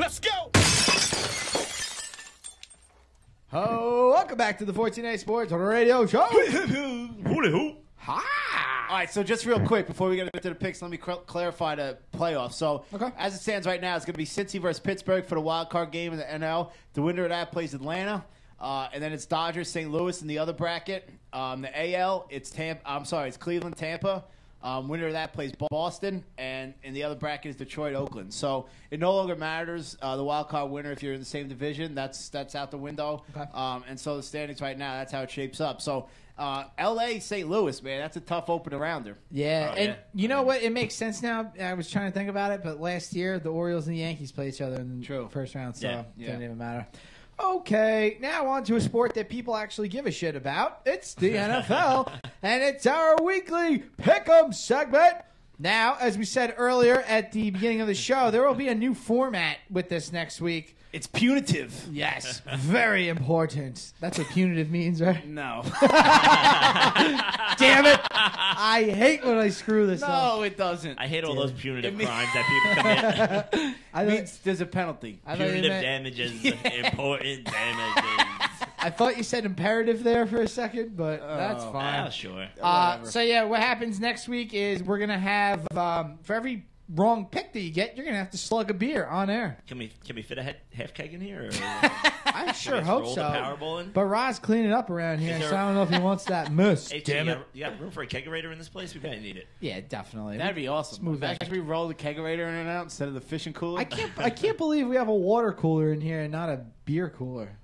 Let's go. Oh, welcome back to the 14A Sports on the Radio Show. All right, so just real quick before we get into the picks, let me clarify the playoffs. So, as it stands right now, it's going to be Cincy versus Pittsburgh for the wild card game in the NL. The winner of that plays Atlanta, and then it's Dodgers, St. Louis in the other bracket. The AL, it's it's Cleveland, Tampa. Winner of that plays Boston, and in the other bracket is Detroit, Oakland. So it no longer matters the wild card winner if you're in the same division. That's out the window. And so the standings right now, that's how it shapes up. So L.A., St. Louis, man, that's a tough opening rounder. Yeah, you know what? It makes sense now. I was trying to think about it, but last year the Orioles and the Yankees played each other in the first round, so it didn't even matter. Okay, now on to a sport that people actually give a shit about. It's the NFL, and it's our weekly Pick'em segment. Now, as we said earlier at the beginning of the show, there will be a new format with this next week. It's punitive. Yes, very important. That's what punitive means, right? No. Damn it. I hate when I screw this up. No, it doesn't. I hate all those punitive crimes that people commit. It means there's a penalty. Punitive damages, important damages. I thought you said imperative there for a second, but that's fine. Oh, sure. So, yeah, what happens next week is we're going to have, for every wrong pick that you get, you're going to have to slug a beer on air. Can we fit a half keg in here? Or I sure hope roll so. the Powerball in? But Rod's cleaning up around here, so I don't know if he wants that mousse. Hey, Damn it. You got room for a kegerator in this place? We might need it. Yeah, definitely. That'd be awesome. Smooth Imagine if we roll the kegerator in and out instead of the fishing cooler. I can't believe we have a water cooler in here and not a beer cooler.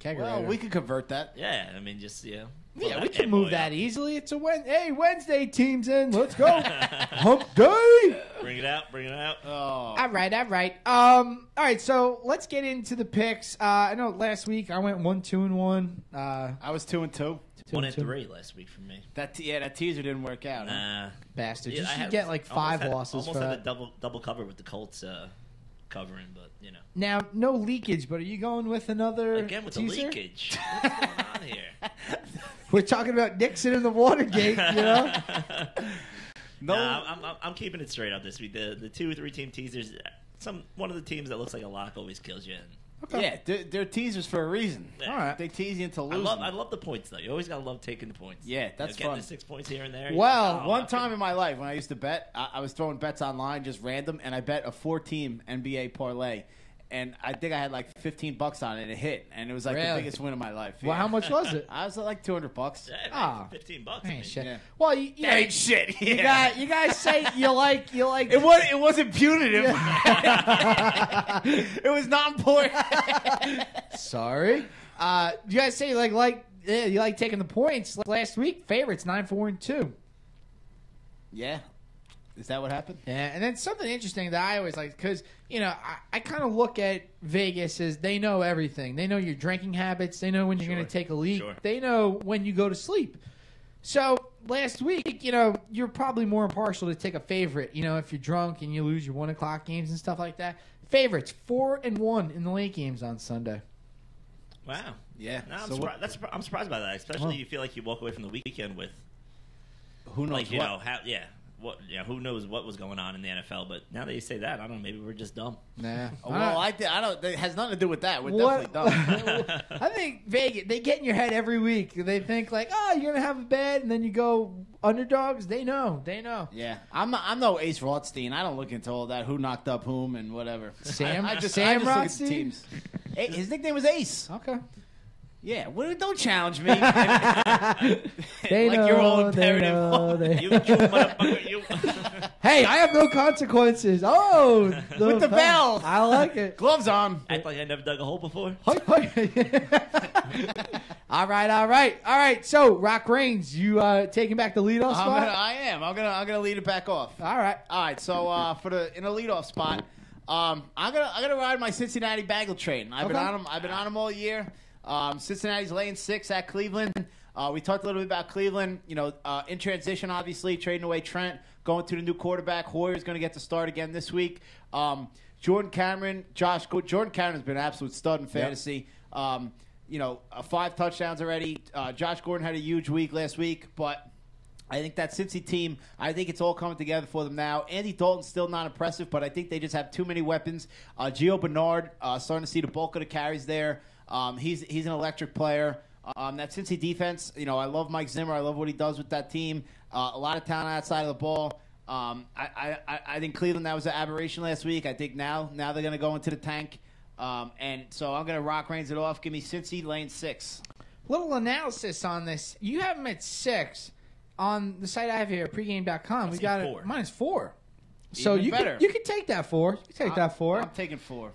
Kegerator. Well, we could convert that. Yeah, I mean, just, Yeah, we can move that easily. It's a Wednesday team's in. Let's go. Hump day. Bring it out. Oh. All right. All right, so let's get into the picks. I know last week I went 1-2-1. I was 2-2. 1-3 last week for me. That teaser didn't work out. Huh? Bastard. Yeah, you should get like 5 losses almost for had that. a double cover with the Colts covering, but, you know. Now, no leakage, but are you going with another Again with teaser? the leakage. What's going on here? We're talking about Nixon and the Watergate, you know? No. Nah, I'm keeping it straight up this week. The 2 or 3 team teasers, one of the teams that looks like a lock always kills you. Okay. Yeah, they're teasers for a reason. Yeah. All right. They tease you into losing. I love the points, though. You always got to love taking the points. Yeah, that's getting fun. the 6 points here and there. Well, One time in my life when I used to bet, I was throwing bets online, just random, and I bet a 4-team NBA parlay. And I think I had like $15 on it, and it hit. And it was like the biggest win of my life. Well, how much was it? I was at like $200. Yeah, $15. Ain't shit. Yeah. Well, you Ain't shit. Yeah. you guys say you like. It wasn't punitive. It was not important. Sorry. You guys say you like taking the points. Last week, favorites 9-4-2. Yeah. Is that what happened? Yeah, and then something interesting that I always like, because, I kind of look at Vegas as they know everything. They know your drinking habits. They know when you're going to take a leak. Sure. They know when you go to sleep. So last week, you're probably more impartial to take a favorite, if you're drunk and you lose your 1 o'clock games and stuff like that. Favorites, 4-1 in the late games on Sunday. Wow. Yeah. No, I'm surprised by that, especially you feel like you walk away from the weekend with who knows who knows what was going on in the NFL, but now that you say that, I don't know, maybe we're just dumb. Nah. Well, I don't. It has nothing to do with that. We're definitely dumb. I think Vegas, they get in your head every week. They think like, you're going to have a bet, and then you go underdogs. They know. Yeah. I'm no Ace Rothstein. I don't look into all that, who knocked up whom and whatever. Sam I just look at the Rothstein? teams. His nickname was Ace. Okay. Yeah, don't challenge me. They like know, you're all they imperative. know, they- You motherfucker, you. Hey, I have no consequences. Oh, With the bell. I like it. Gloves on. Act like I never dug a hole before. All right. So, Rock Reigns, you taking back the leadoff spot? I am. I'm gonna lead it back off. All right. So in a leadoff spot, I'm gonna ride my Cincinnati Bengal train. I've been on them all year. Cincinnati's laying 6 at Cleveland. We talked a little bit about Cleveland. In transition, obviously trading away Trent, going to the new quarterback. Hoyer's going to get the start again this week. Jordan Cameron has been an absolute stud in fantasy. Yep. 5 touchdowns already. Josh Gordon had a huge week last week, but I think that Cincy team, I think it's all coming together for them now. Andy Dalton's still not impressive, but I think they just have too many weapons. Gio Bernard, starting to see the bulk of the carries there. He's an electric player. That Cincy defense, I love Mike Zimmer. I love what he does with that team. A lot of talent outside of the ball. I think Cleveland, that was an aberration last week. I think now they're going to go into the tank. And so I'm going to rock reins it off. Give me Cincy, lane 6. Little analysis on this. You have them at 6. On the site I have here, pregame.com, we got it. Mine is 4. So you can take that 4. You can take that 4. I'm taking 4.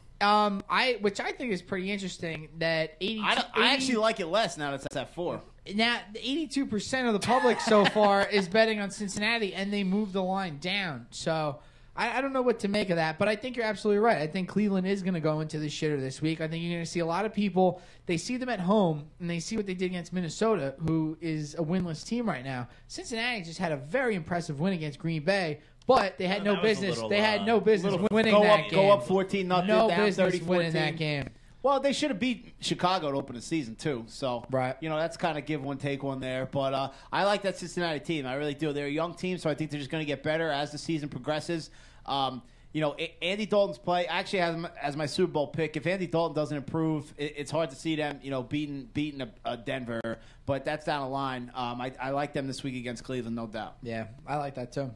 Which I think is pretty interesting. That 80. I actually like it less now that it's at 4. Now, 82% of the public so far is betting on Cincinnati, and they moved the line down. So I don't know what to make of that, but I think you're absolutely right. I think Cleveland is going to go into the shitter this week. I think you're going to see a lot of people. They see them at home, and they see what they did against Minnesota, who is a winless team right now. Cincinnati just had a very impressive win against Green Bay, but they had no business. They had no business winning that game. Go up 14-0, no down business 30-14. winning that game. Well, they should have beat Chicago to open the season, too. So, right. That's kind of give one, take one there. But I like that Cincinnati team. I really do. They're a young team, so I think they're just going to get better as the season progresses. Andy Dalton's play, I actually have him as my Super Bowl pick. If Andy Dalton doesn't improve, it's hard to see them, beating a Denver. But that's down the line. I like them this week against Cleveland, no doubt. Yeah, I like that, too.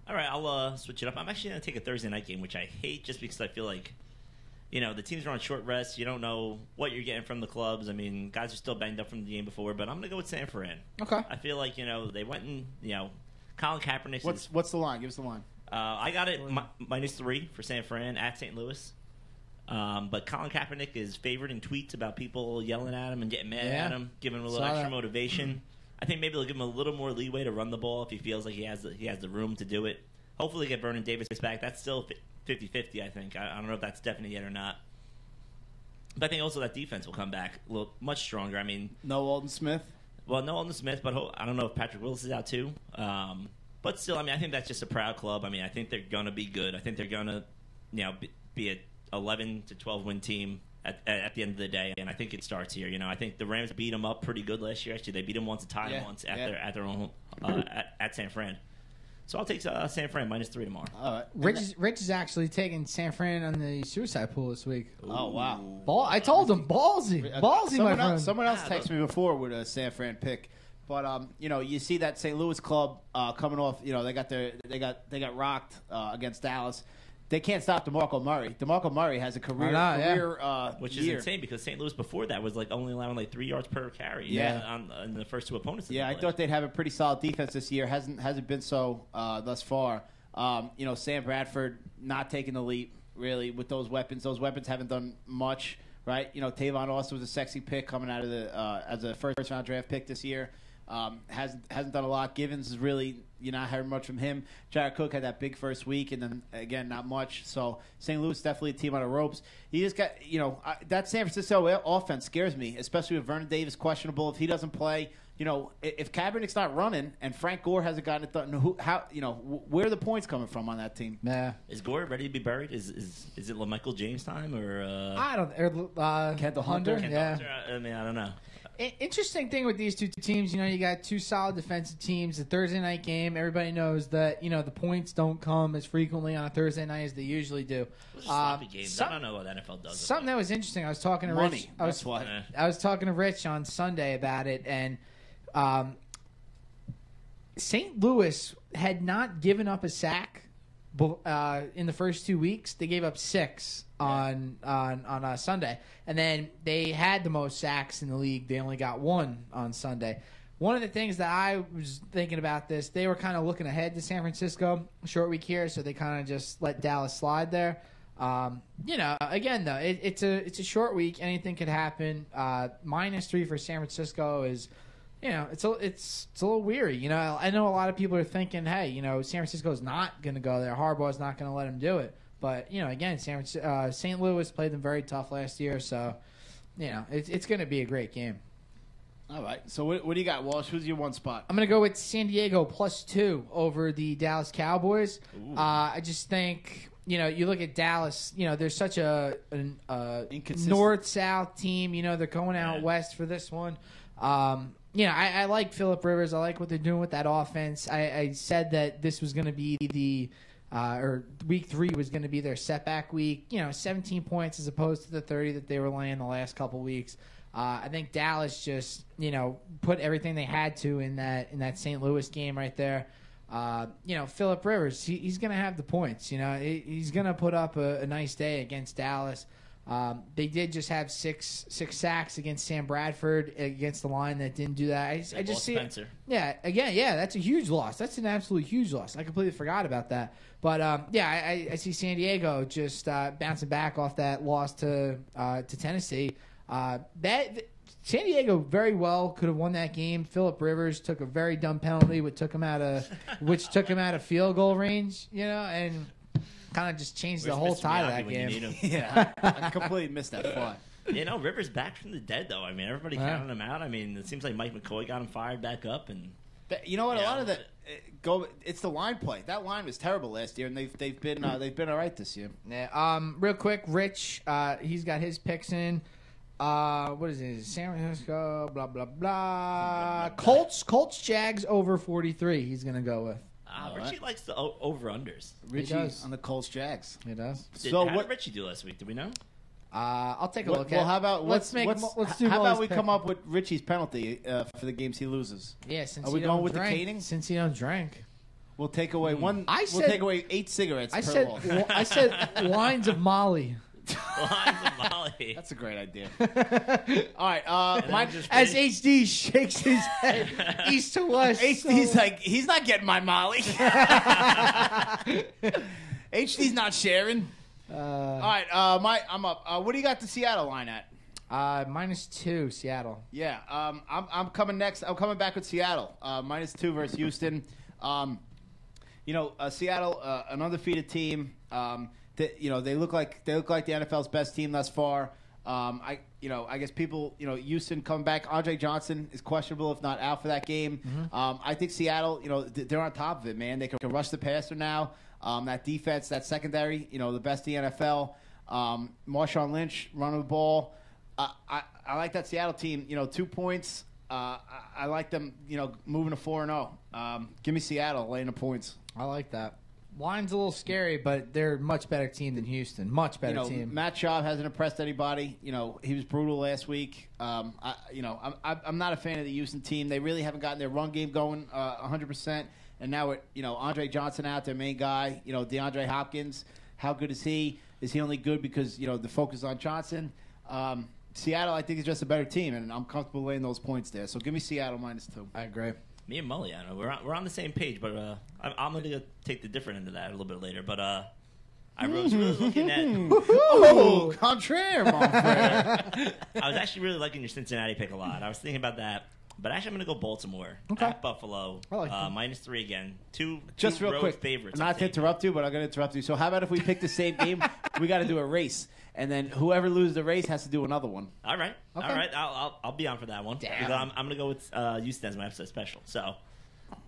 All right, I'll switch it up. I'm actually going to take a Thursday night game, which I hate just because I feel like the teams are on short rest. You don't know what you're getting from the clubs. I mean, guys are still banged up from the game before, but I'm going to go with San Fran. Okay. I feel like, they went and, Colin Kaepernick. What's the line? Give us the line. I got it -3 for San Fran at St. Louis. But Colin Kaepernick is favored in tweets about people yelling at him and getting mad at him, giving him a little extra motivation. I think maybe they'll give him a little more leeway to run the ball if he feels like he has the room to do it. Hopefully get Vernon Davis back. That's still 50-50, I think. I don't know if that's definite yet or not. But I think also that defense will come back a little much stronger. I mean, no Alden Smith? Well, no Alden Smith, but I don't know if Patrick Willis is out too. But still, I mean, I think that's just a proud club. I mean, I think they're going to be good. I think they're going to, be an 11 to 12 win team at the end of the day. And I think it starts here. I think the Rams beat them up pretty good last year. Actually, they beat them once, tied them once at their own at San Fran. So I'll take San Fran -3 tomorrow. All right. Rich is actually taking San Fran on the suicide pool this week. Oh, wow. I told him, ballsy, my friend. Someone else texted me before with a San Fran pick. But you see that St. Louis club coming off. They got rocked against Dallas. They can't stop DeMarco Murray. DeMarco Murray has a career which is insane because St. Louis before that was only allowing 3 yards per carry. On the first two opponents. I thought they'd have a pretty solid defense this year. Hasn't been so thus far. Sam Bradford not taking the leap really with those weapons. Those weapons haven't done much, right? Tavon Austin was a sexy pick coming out of the as a first round draft pick this year. Hasn't done a lot. Givens is really not heard much from him. Jared Cook had that big first week, and then again not much. So St. Louis definitely a team on the ropes. You just got that San Francisco offense scares me, especially with Vernon Davis questionable. If he doesn't play, if Kaepernick's not running and Frank Gore hasn't gotten it done, where are the points coming from on that team? Yeah, is Gore ready to be buried? Is it LaMichael James time or I don't Kendall Hunter? I mean, I don't know. Interesting thing with these two teams, you got two solid defensive teams. The Thursday night game, everybody knows that the points don't come as frequently on a Thursday night as they usually do. Sloppy games. I don't know what the NFL does. Something that was interesting. I was talking to Rich. I was talking to Rich on Sunday about it, and St. Louis had not given up a sack in the first 2 weeks. They gave up 6 on Sunday, and then they had the most sacks in the league. They only got 1 on Sunday. One of the things that I was thinking about this, they were kind of looking ahead to San Francisco, short week here, so they kind of just let Dallas slide there. Again though, it's a short week. Anything could happen. -3 for San Francisco is. It's a little weary. I know a lot of people are thinking, hey, San Francisco's not going to go there. Harbaugh's not going to let them do it. But, again, St. Louis played them very tough last year. So, it's going to be a great game. All right. So what do you got, Walsh? Who's your one spot? I'm going to go with San Diego +2 over the Dallas Cowboys. I just think, you look at Dallas, they're such a north-south team. They're going out west for this one. I like Phillip Rivers. I like what they're doing with that offense. I said that this was going to be or week 3 was going to be their setback week. 17 points as opposed to the 30 that they were laying the last couple weeks. I think Dallas just, put everything they had to in that St. Louis game right there. Phillip Rivers, he's going to have the points. He's going to put up a nice day against Dallas. They did just have six sacks against Sam Bradford against the line that didn't do that. I just see Spencer. That's a huge loss. That's an absolute huge loss. I completely forgot about that. But I see San Diego just bouncing back off that loss to Tennessee. San Diego very well could have won that game. Phillip Rivers took a very dumb penalty, which took him out of field goal range. And kind of just changed the whole tide of that game. Yeah, I completely missed that play. Rivers back from the dead, though. I mean, everybody counted him out. I mean, it seems like Mike McCoy got him fired back up, and you know what? A lot of that it's the line play. That line was terrible last year, and they've been all right this year. Yeah. Real quick, Rich, he's got his picks in. What is it? San Francisco, blah blah blah. Colts, Jags over 43. He's gonna go with. Richie likes the over-unders. Richie on the Colts Jags. He does. How did Richie do last week? Do we know? I'll take a look at it. Well, how about how about we pick. come up with Richie's penalty for the games he loses? Yeah, since are we going with the caning? Since he don't drink, we'll take away we'll take away 8 cigarettes per loss. I said lines of Molly. Lines of Molly. That's a great idea. All right, as HD shakes his head east to west. HD's like, he's not getting my Molly. HD's not sharing. All right, I'm up. What do you got the Seattle line at? -2 Seattle. Yeah, I'm coming next. I'm coming back with Seattle. -2 versus Houston. Seattle, an undefeated team. They look like the NFL's best team thus far. I guess people, Houston coming back. Andre Johnson is questionable, if not out for that game. Mm-hmm. I think Seattle, they're on top of it, man. They can rush the passer now. That defense, that secondary, the best in the NFL. Marshawn Lynch running the ball. I like that Seattle team. 2 points. I like them. Moving to 4-0. Give me Seattle laying the points. I like that. Line's a little scary, but they're a much better team than Houston. Much better team. Matt Schaub hasn't impressed anybody. He was brutal last week. I'm not a fan of the Houston team. They really haven't gotten their run game going 100%. And now with Andre Johnson out, their main guy. DeAndre Hopkins. How good is he? Is he only good because the focus on Johnson? Seattle, I think, is just a better team, and I'm comfortable laying those points there. So give me Seattle -2. I agree. Me and Mully, I know we're on the same page, but I'm going to take the different end of that a little bit later. But I was really looking at contraire, mon frère. I was actually really liking your Cincinnati pick a lot. I was thinking about that, but actually I'm going to go Baltimore at Buffalo. I like -3 again. Two real road quick favorites. Not to interrupt you, but I'm going to interrupt you. So how about if we pick the same game? We got to do a race. And then whoever loses the race has to do another one. All right. Okay. All right. I'll be on for that one. Damn. I'm going to go with Houston as my episode special. So,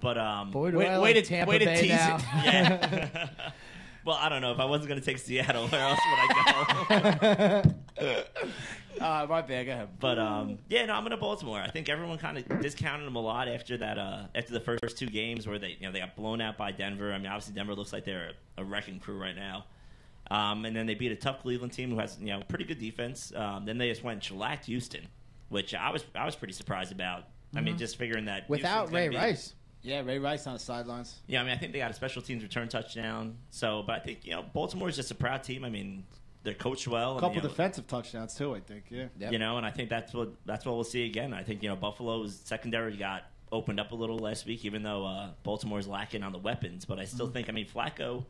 but boy, way to tease now. It. Yeah. Well, I don't know. If I wasn't going to take Seattle, where else would I go? My bad. Go ahead. But I'm going to Baltimore. I think everyone kind of discounted them a lot after that. After the first 2 games where they got blown out by Denver. I mean, obviously Denver looks like they're a wrecking crew right now. And then they beat a tough Cleveland team who has pretty good defense. Then they just went and shellacked Houston, which I was pretty surprised about. Mm-hmm. I mean, just figuring that without Ray Rice. Yeah, Ray Rice on the sidelines. Yeah, I mean, I think they got a special teams return touchdown. So, but I think Baltimore is just a proud team. I mean, they're coached well. A couple defensive touchdowns too, I think. Yeah. Yep. And I think that's what we'll see again. I think Buffalo's secondary got opened up a little last week, even though Baltimore's lacking on the weapons. But I still think, Flacco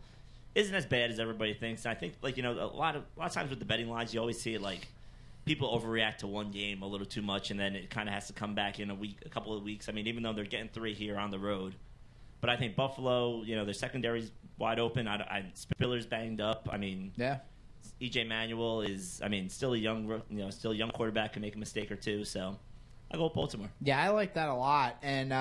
isn't as bad as everybody thinks. And I think, a lot of times with the betting lines, you always see it like people overreact to one game a little too much, and then it kind of has to come back in a couple of weeks. I mean, even though they're getting 3 here on the road, but I think Buffalo, their secondary's wide open. Spiller's banged up. I mean, yeah. EJ Manuel is, still a young quarterback, can make a mistake or two. So I go with Baltimore. Yeah, I like that a lot. And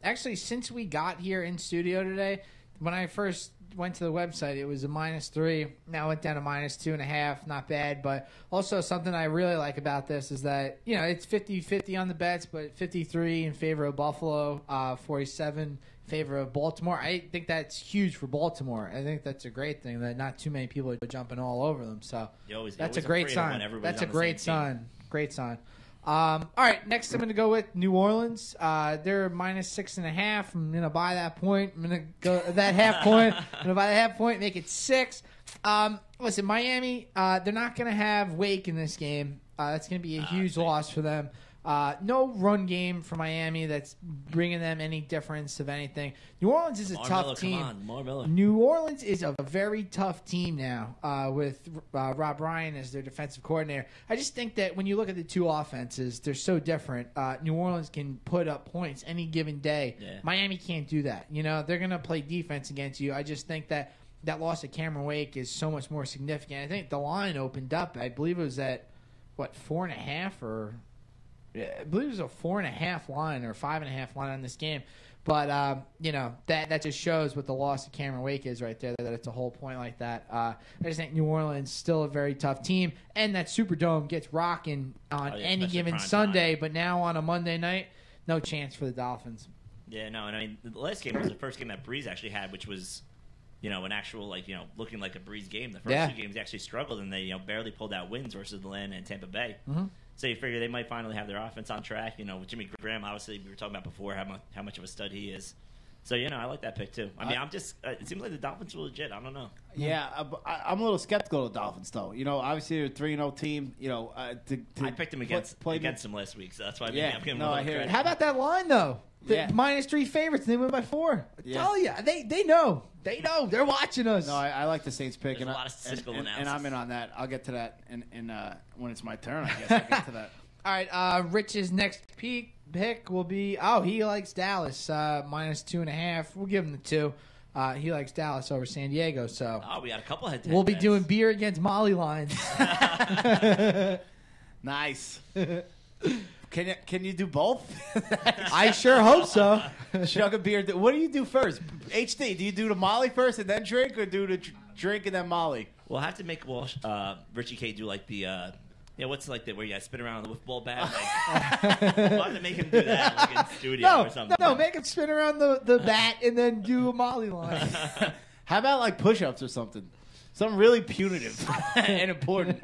actually, since we got here in studio today, when I first went to the website, it was a -3. Now it went down to -2.5. Not bad, but also something I really like about this is that it's 50-50 on the bets, but 53 in favor of Buffalo, 47 in favor of Baltimore. I think that's huge for Baltimore. I think that's a great thing that not too many people are jumping all over them. So that's a great sign. That's a great sign. Great sign. All right, next I'm going to go with New Orleans. They're -6.5. I'm going to buy that point. I'm going to go that half point. I'm going to buy that half point, make it 6. Listen, Miami, they're not going to have Wake in this game. That's going to be a huge loss for them. No run game for Miami that's bringing them any difference of anything. New Orleans is a tough team. New Orleans is a very tough team now with Rob Ryan as their defensive coordinator. I just think that when you look at the two offenses, they're so different. New Orleans can put up points any given day. Yeah. Miami can't do that. They're going to play defense against you. I just think that loss of Cameron Wake is so much more significant. I think the line opened up. I believe it was at, 4.5 or... I believe it was a 4.5 line or 5.5 line on this game. But, that just shows what the loss of Cameron Wake is right there, that it's a whole point like that. I just think New Orleans still a very tough team. And that Superdome gets rocking on any given Sunday. But now on a Monday night, no chance for the Dolphins. Yeah, no, and I mean, the last game was the first game that Breeze actually had, which was, an actual, looking like a Breeze game. The first two games they actually struggled, and they, barely pulled out wins versus Atlanta and Tampa Bay. Mm-hmm. So you figure they might finally have their offense on track. With Jimmy Graham, obviously, we were talking about before how much of a stud he is. So, I like that pick, too. I mean, I'm just it seems like the Dolphins are legit. I don't know. Yeah, I'm a little skeptical of the Dolphins, though. Obviously, they're a 3-0 team. I picked them against them last week, so that's why I'm giving them a little credit. How about that line, though? -3 favorites, and they win by 4. I tell you, they know. They know. They're watching us. No, I like the Saints pick. There's a lot of statistical analysis. And I'm in on that. I'll get to that in when it's my turn, I guess. I'll get to that. All right, Rich's next pick will be, he likes Dallas, -2.5. We'll give him the 2. He likes Dallas over San Diego, so. Oh, we got a couple head-to-head We'll be doing beer against Molly lines. Nice. Can you do both? I sure hope so. Chug a beer. What do you do first? HD, do you do the Molly first and then drink, or do the drink and then Molly? We'll have to make Richie K do like the what's like that where you spin around with ball bat? We'll have to make him do that like in studio or something. No, make him spin around the bat and then do a Molly line. How about like push-ups or something? Something really punitive and important.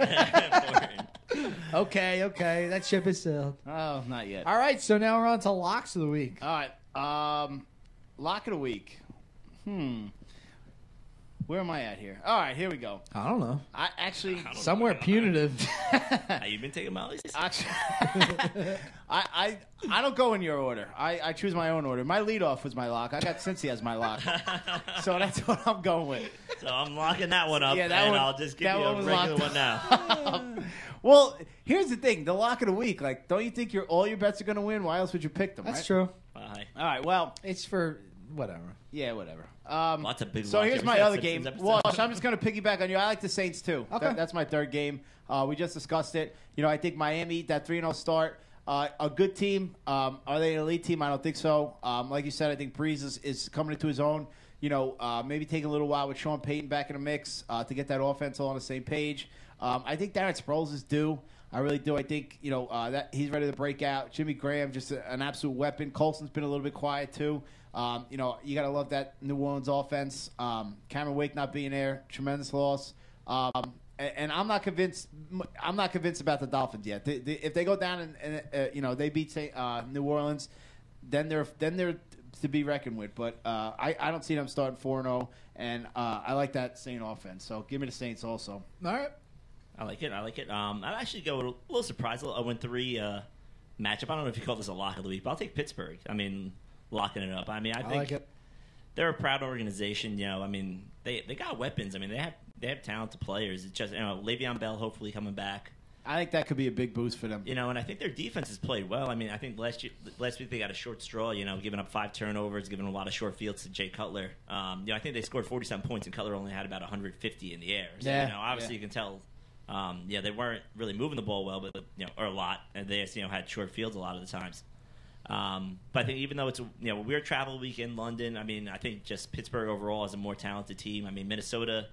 Okay. That ship is sailed. Oh, not yet. All right, so now we're on to locks of the week. All right. Lock of the week. Where am I at here? All right, here we go. I don't know. I actually somewhere punitive. Have you been taking Molly's? Actually, I don't go in your order. I choose my own order. My leadoff was my lock. I got Cincy as my lock, so that's what I'm going with. So I'm locking that one up, I'll just give you a regular one now. Well, here's the thing: the lock of the week. Like, don't you think all your bets are going to win? Why else would you pick them? That's true. Bye. All right. Well, it's for whatever. Yeah, whatever. Lots of big. So here's my other game. Well, I'm just going to piggyback on you. I like the Saints too. Okay. That's my third game. We just discussed it. I think Miami, that 3-0 start, a good team. Are they an elite team? I don't think so. Like you said, I think Breeze is coming into his own. Maybe taking a little while with Sean Payton back in the mix to get that offense all on the same page. I think Darren Sproles is due. I really do. I think that he's ready to break out. Jimmy Graham, just an absolute weapon. Colson's been a little bit quiet too. You got to love that New Orleans offense. Cameron Wake not being there, tremendous loss. And I'm not convinced. I'm not convinced about the Dolphins yet. If they go down and they beat New Orleans, then they're to be reckoned with. But I don't see them starting 4-0, and I like that Saint offense. So give me the Saints also. All right. I like it. I'd actually go a little surprised. A 0-3 matchup. I don't know if you call this a lock of the week, but I'll take Pittsburgh. I mean, locking it up. I mean, I think like it. They're a proud organization. I mean, they got weapons. I mean, they have talented players. It's just Le'Veon Bell hopefully coming back. I think that could be a big boost for them. And I think their defense has played well. I mean, I think last week they got a short straw. Giving up 5 turnovers, giving a lot of short fields to Jay Cutler. I think they scored 47 points, and Cutler only had about 150 in the air. So, obviously you can tell. They weren't really moving the ball well, but or a lot, and they had short fields a lot of the times. But I think even though it's a weird travel week in London, I mean, I think just Pittsburgh overall is a more talented team. I mean, Minnesota,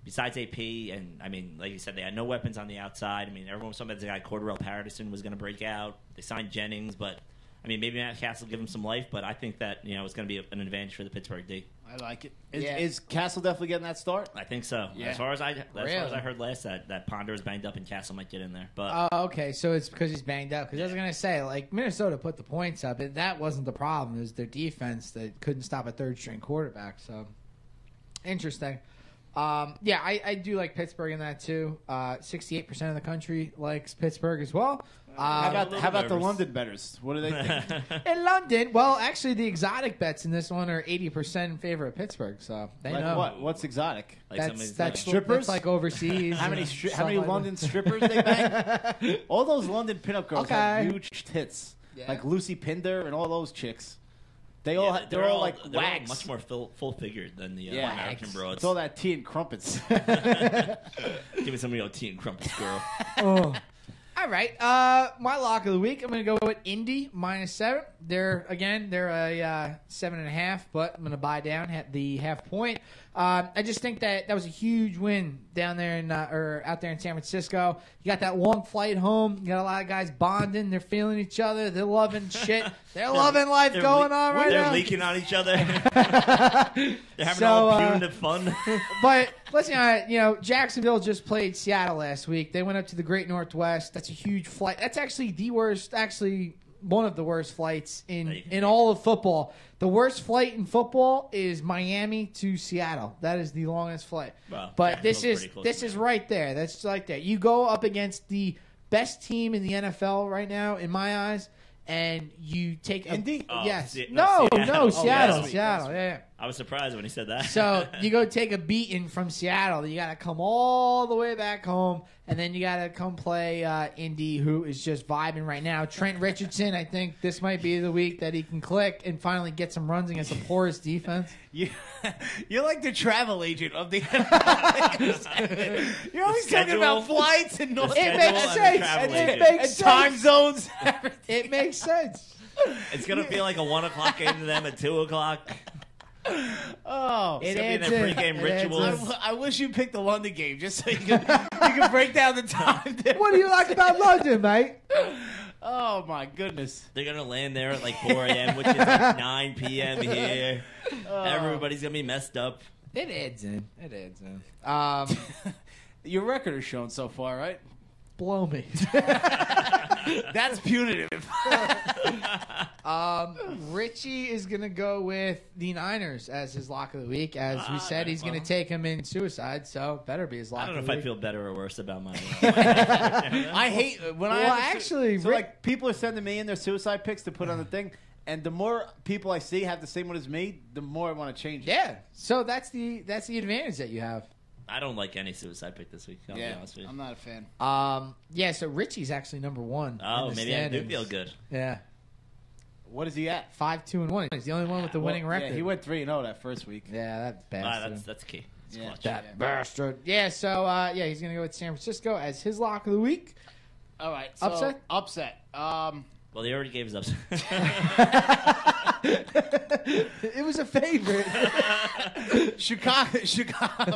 besides AP, and I mean, like you said, they had no weapons on the outside. I mean, everyone was talking about the guy Cordarrelle Patterson was going to break out. They signed Jennings, but I mean, maybe Matt Castle give him some life. But I think that it's going to be an advantage for the Pittsburgh D. I like it. Is Castle definitely getting that start? I think so. Yeah. As far as I heard last, that Ponder was banged up and Castle might get in there. But okay, so it's because he's banged up. Because I was gonna say, like, Minnesota put the points up, and that wasn't the problem. It was their defense that couldn't stop a third string quarterback. So interesting. I do like Pittsburgh in that too. 68% of the country likes Pittsburgh as well. How about the London bettors? What do they think? In London, well, actually, the exotic bets in this one are 80% in favor of Pittsburgh. So they know what? What's exotic? That's strippers. That's like overseas. How many London strippers they bang? All those London pinup girls have huge tits, like Lucy Pinder and all those chicks. They're all like wax. Much more full figured than the American broads. It's all that tea and crumpets. Give me some of your tea and crumpets, girl. Oh. All right. My lock of the week, I'm going to go with Indy -7. They're a 7.5, but I'm going to buy down at the half point. I just think that was a huge win down there out there in San Francisco. You got that long flight home. You got a lot of guys bonding. They're feeling each other. They're loving shit. They're loving life going on right now. They're leaking on each other. They're having all punitive fun. But listen, Jacksonville just played Seattle last week. They went up to the Great Northwest. That's a huge flight. That's actually one of the worst flights in all of football. The worst flight in football is Miami to Seattle. That is the longest flight. Wow, but this is right there. That's like that. You go up against the best team in the NFL right now, in my eyes, and you take Indy. Yes. Seattle. Seattle. Yeah. I was surprised when he said that. So you go take a beating from Seattle. You got to come all the way back home, and then you got to come play Indy, who is just vibing right now. Trent Richardson, I think this might be the week that he can click and finally get some runs against the poorest defense. You're like the travel agent of the NFL. You're always talking about flights and it makes sense. It makes sense. Time zones. It makes sense. It's going to feel like a 1 o'clock game to them at 2 o'clock. Oh, it's gonna be their pregame rituals. I wish you picked the London game just so you could break down the time difference. What do you like about London, mate? Oh my goodness! They're gonna land there at like 4 a.m., which is like 9 p.m. here. Everybody's gonna be messed up. It adds in. Your record is shown so far, right? Blow me. That's punitive. Richie is going to go with the Niners as his lock of the week. As we said, he's going to take him in suicide, so better be his lock of the week. I don't know if I feel better or worse about my I hate when like people are sending me in their suicide picks to put on the thing. And the more people I see have the same one as me, the more I want to change it. Yeah. So that's the advantage that you have. I don't like any suicide pick this week. I'll be honest with you. I'm not a fan. So Richie's actually number 1. Oh, maybe I do feel good. Yeah. What is he at? 5-2-1. He's the only one with the winning record. Yeah, he went 3-0 that first week. Yeah, that bastard. That's key. That bastard. Yeah. So he's gonna go with San Francisco as his lock of the week. All right. So, upset. Well, they already gave us upset. It was a favorite. Chicago.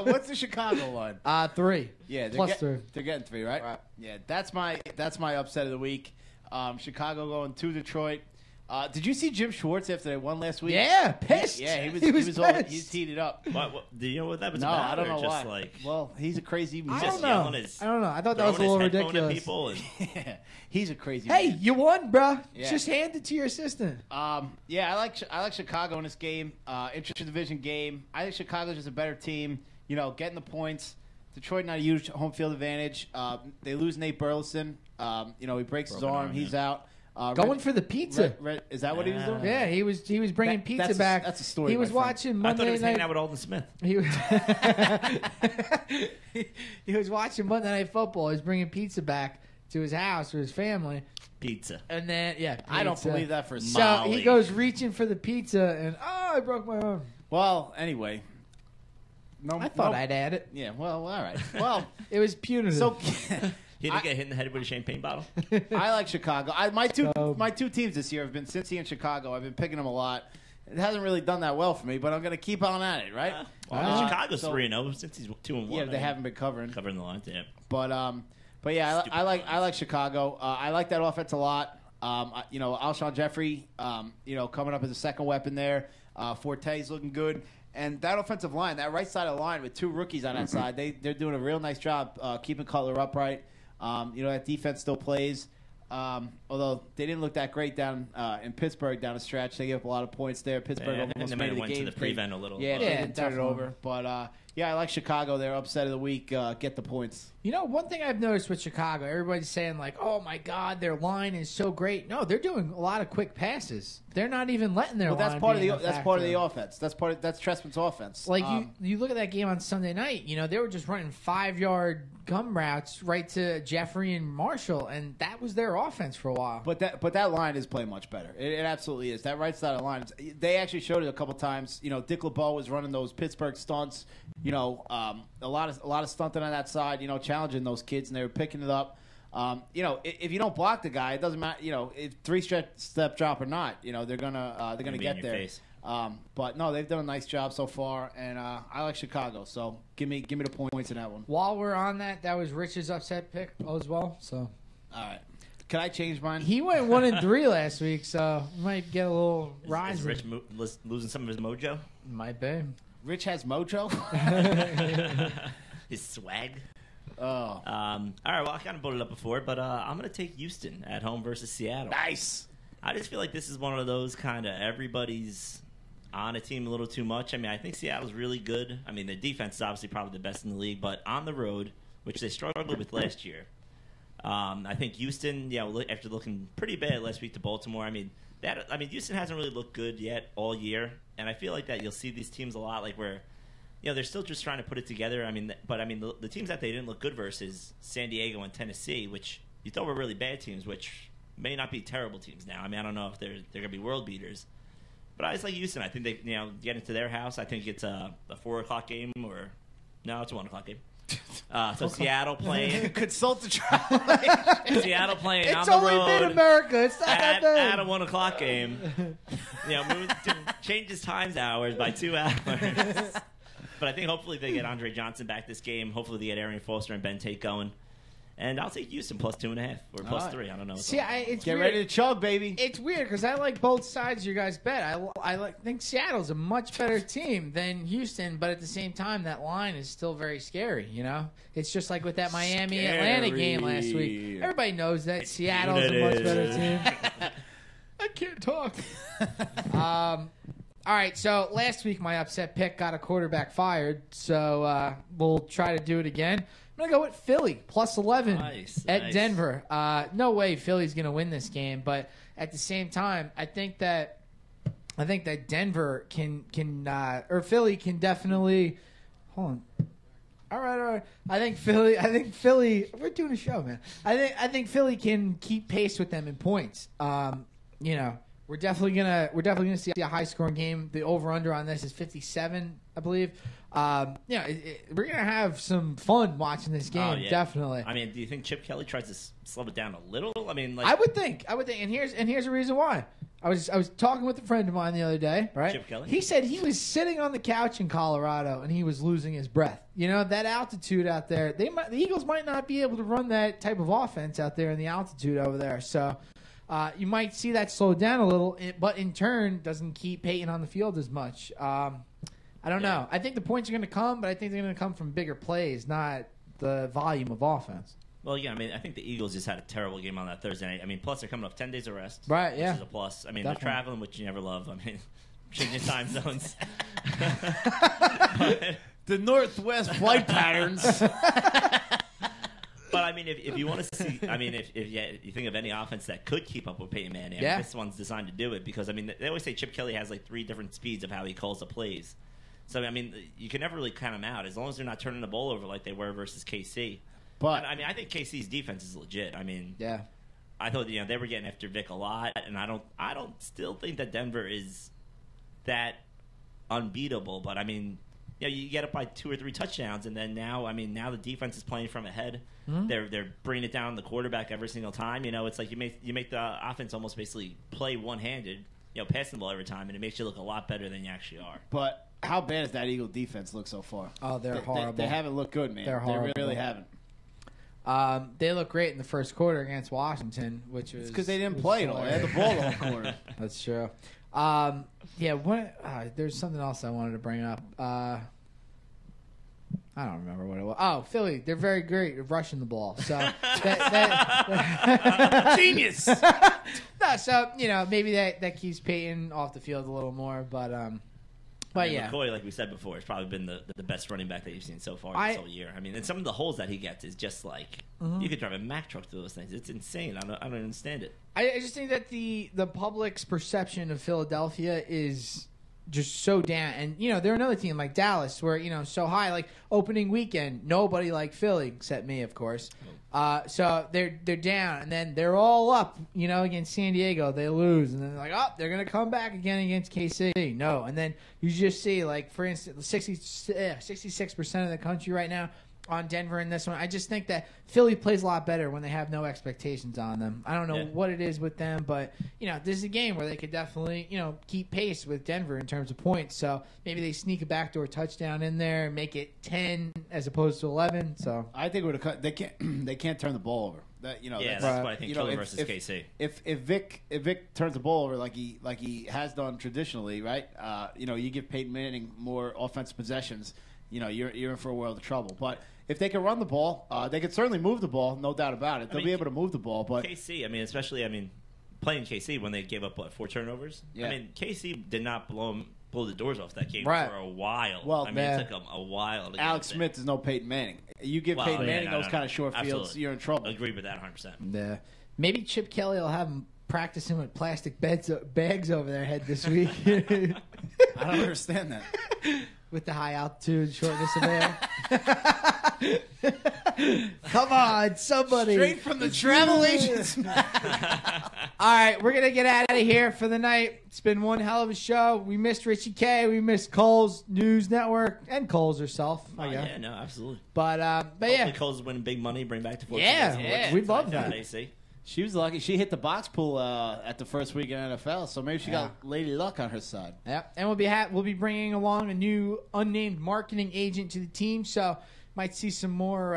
What's the Chicago line? 3. Yeah, plus 3. They're getting 3, right? Yeah, that's my upset of the week. Chicago going to Detroit. Did you see Jim Schwartz after they won last week? Yeah, pissed. He was he's heated up. What, do you know what that was no, about? I don't know just why. Well, he's a crazy. I don't know. I thought that was a little ridiculous. Yeah, he's a crazy. Hey, man. you won, bro. Yeah. Just hand it to your assistant. I like Chicago in this game. Intra-division game. I think Chicago's just a better team. Getting the points. Detroit not a huge home field advantage. They lose Nate Burleson. He breaks his arm. He's out. Going for the pizza. Is that what he was doing? Yeah, he was bringing pizza back. That's a story. He was watching Monday I thought he was Night. hanging out with Alden Smith. He was watching Monday Night Football. He was bringing pizza back to his house for his family. Pizza. And then, pizza. I don't believe that for a So second. he goes reaching for the pizza, and I broke my arm. Well, anyway. I thought I'd add it. Yeah, well, all right. Well, it was punitive. So He didn't get hit in the head with a champagne bottle. I like Chicago. My two teams this year have been Cincy and Chicago. I've been picking them a lot. It hasn't really done that well for me, but I'm going to keep on at it, right? Chicago's 3-0 since he's 2-1. Yeah, they haven't been covering the lines. Yeah, but yeah, I like Chicago. I like that offense a lot. Alshon Jeffrey, coming up as a second weapon there. Forte's looking good. And that offensive line, that right side of the line with two rookies on that side, they're doing a real nice job keeping Cutler upright. That defense still plays. Although they didn't look that great down in Pittsburgh down the stretch. They gave up a lot of points there. Pittsburgh almost made the went game. To the prevent a little. Yeah, they didn't turn it over. But, I like Chicago. They're upset of the week. Get the points. One thing I've noticed with Chicago, everybody's saying like, oh, my God, their line is so great. No, they're doing a lot of quick passes. They're not even letting their line that's part of the offense. That's Trestman's offense. Like, you look at that game on Sunday night, they were just running 5-yard gum routes right to Jeffrey and Marshall, and that was their offense for a while. But that line is playing much better. It absolutely is. That right side of the line, they actually showed it a couple times. Dick LeBeau was running those Pittsburgh stunts. A lot of stunting on that side. Challenging those kids, and they were picking it up. If you don't block the guy, it doesn't matter. If 3-step drop or not, they're gonna get there. Face. But no, they've done a nice job so far, and I like Chicago. So give me the points in that one. While we're on that was Rich's upset pick as well. So all right, can I change mine? He went 1-3 last week, so might get a little rise. Is Rich losing some of his mojo? Might be. Rich has mojo. His swag. Oh. All right, well, I kind of brought it up before, but I'm going to take Houston at home versus Seattle. Nice. I just feel like this is one of those kind of everybody's on a team a little too much. I mean, I think Seattle's really good. I mean, the defense is obviously probably the best in the league, but on the road, which they struggled with last year, I think Houston, after looking pretty bad last week to Baltimore, Houston hasn't really looked good yet all year, and I feel like that you'll see these teams a lot like where they're still just trying to put it together. The teams that they didn't look good versus San Diego and Tennessee, which you thought were really bad teams, which may not be terrible teams now. I mean, I don't know if they're going to be world beaters. But I just like Houston. I think they get into their house. I think it's a 4:00 game or no, it's a 1:00 game. So Seattle playing. Consult the travel. Seattle playing it's on the road. It's only mid-America. It's not that big. At a 1:00 game. Changes times hours by 2 hours. But I think hopefully they get Andre Johnson back this game. Hopefully they get Arian Foster and Ben Tate going. And I'll take Houston plus 2.5 or plus 3. I don't know. See, it's Get weird. ready to chug, baby. It's weird because I like both sides of your guys' bet. I think Seattle's a much better team than Houston, but at the same time, that line is still very scary. It's just like with that Miami-Atlanta game last week. Everybody knows that Seattle's a much better team. I can't talk. All right, so last week my upset pick got a quarterback fired, so we'll try to do it again. I'm going to go with Philly, plus 11 at Denver. No way Philly's going to win this game, but at the same time, I think that Denver or Philly can definitely – hold on. All right. I think Philly – we're doing a show, man. I think Philly can keep pace with them in points. We're definitely gonna see a high scoring game. The over under on this is 57, I believe. We're gonna have some fun watching this game. Oh, yeah. Definitely. I mean, do you think Chip Kelly tries to slow it down a little? I mean, I would think, and here's the reason why. I was talking with a friend of mine the other day. Right, Chip Kelly. He said he was sitting on the couch in Colorado and he was losing his breath. That altitude out there. The Eagles might not be able to run that type of offense out there in the altitude over there. So. You might see that slow down a little, but in turn doesn't keep Peyton on the field as much. I don't know. I think the points are going to come, but I think they're going to come from bigger plays, not the volume of offense. Well, yeah, I think the Eagles just had a terrible game on that Thursday night. I mean, plus they're coming off 10 days of rest. Right, yeah. Which is a plus. I mean, Definitely. They're traveling, which you never love. I mean, changing time zones. The Northwest flight patterns. But, I mean, if you want to see, if you think of any offense that could keep up with Peyton Manning, this one's designed to do it because, they always say Chip Kelly has like 3 different speeds of how he calls the plays. So, you can never really count them out as long as they're not turning the ball over like they were versus KC. But, I think KC's defense is legit. I thought, they were getting after Vic a lot, and I don't still think that Denver is that unbeatable, but, you get up by 2 or 3 touchdowns, and then now the defense is playing from ahead. Mm-hmm. They're bringing it down the quarterback every single time. It's like you make the offense almost basically play one-handed, passing the ball every time, and it makes you look a lot better than you actually are. But how bad does that Eagle defense look so far? Oh, they're horrible. They haven't looked good, man. They're horrible. They really haven't. They look great in the first quarter against Washington, which was because they didn't play it all. They had the ball the whole quarter. That's true. There's something else I wanted to bring up. I don't remember what it was. Oh, Philly. They're very great at rushing the ball. So genius. No, so maybe that keeps Peyton off the field a little more, but McCoy, like we said before, has probably been the best running back that you've seen so far this whole year. And some of the holes that he gets is just like you could drive a Mack truck through those things. It's insane. I don't understand it. I just think that the public's perception of Philadelphia is just so down, and they're another team like Dallas, where so high. Like opening weekend, nobody liked Philly except me, of course. So they're down, and then they're all up. Against San Diego, they lose, and then they're like, they're gonna come back again against KC. No, and then you just see, like, for instance, 66% of the country right now on Denver in this one. I just think that Philly plays a lot better when they have no expectations on them. I don't know what it is with them, but this is a game where they could definitely keep pace with Denver in terms of points. So maybe they sneak a backdoor touchdown in there and make it 10 as opposed to 11. So I think they can't turn the ball over. That's what I think. Philly versus KC. If Vic turns the ball over like he has done traditionally, right? You give Peyton Manning more offensive possessions. You're in for a world of trouble. But if they can run the ball, they can certainly move the ball, no doubt about it. They'll be able to move the ball. But KC, especially playing KC when they gave up 4 turnovers. Yeah. KC did not blow the doors off that game for a while. Well, it took them a while to Alex Smith is no Peyton Manning. You give Peyton Manning those kind of short fields, absolutely. You're in trouble. I agree with that 100%. Yeah. Maybe Chip Kelly will have him practicing with plastic bags over their head this week. I don't understand that. With the high altitude, shortness of air. Come on, somebody. Straight from the travel agents. All right, we're going to get out of here for the night. It's been one hell of a show. We missed Richie K. We missed Cole's News Network and Cole's herself. Yeah, no, absolutely. But hopefully Cole's winning big money, bring back to 14. Yeah, we'd love that. She was lucky. She hit the box pool at the first week in NFL, so maybe she got Lady Luck on her side. Yeah, and we'll be bringing along a new unnamed marketing agent to the team, so might see some more,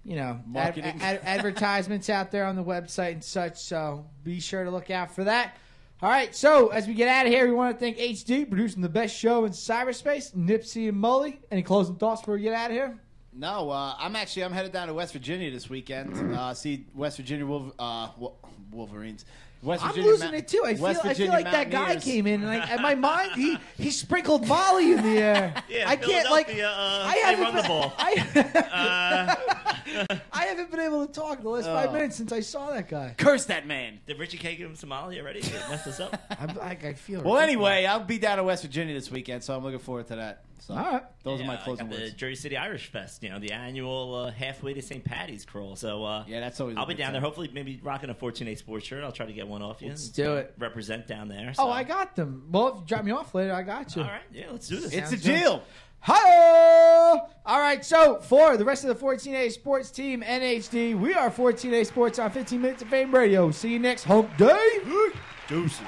advertisements out there on the website and such. So be sure to look out for that. All right, so as we get out of here, we want to thank HD producing the best show in cyberspace, Nipsey and Mully. Any closing thoughts before we get out of here? No, I'm headed down to West Virginia this weekend. See West Virginia Wolverines. I'm losing it too. I feel like that guy came in and my mind he sprinkled Molly in the air. Yeah, I can't they run the ball. I haven't been able to talk the last 5 minutes since I saw that guy. Curse that man. Did Richie K give him some Molly already? Did it mess us up? I feel. Well, anyway, I'll be down to West Virginia this weekend, so I'm looking forward to that. So, all right. Those are my closing words. The Jersey City Irish Fest, the annual halfway to St. Patty's crawl. So that's always. I'll be down there. Hopefully, maybe rocking a 14A sports shirt. I'll try to get one off you. Let's do it. Represent down there. So. Oh, I got them. Well, if you drop me off later, I got you. All right, yeah, let's do this. It's a deal. Hi! All right, so for the rest of the 14A Sports team, NHD, we are 14A Sports on 15 Minutes of Fame Radio. See you next hump day. Deuces.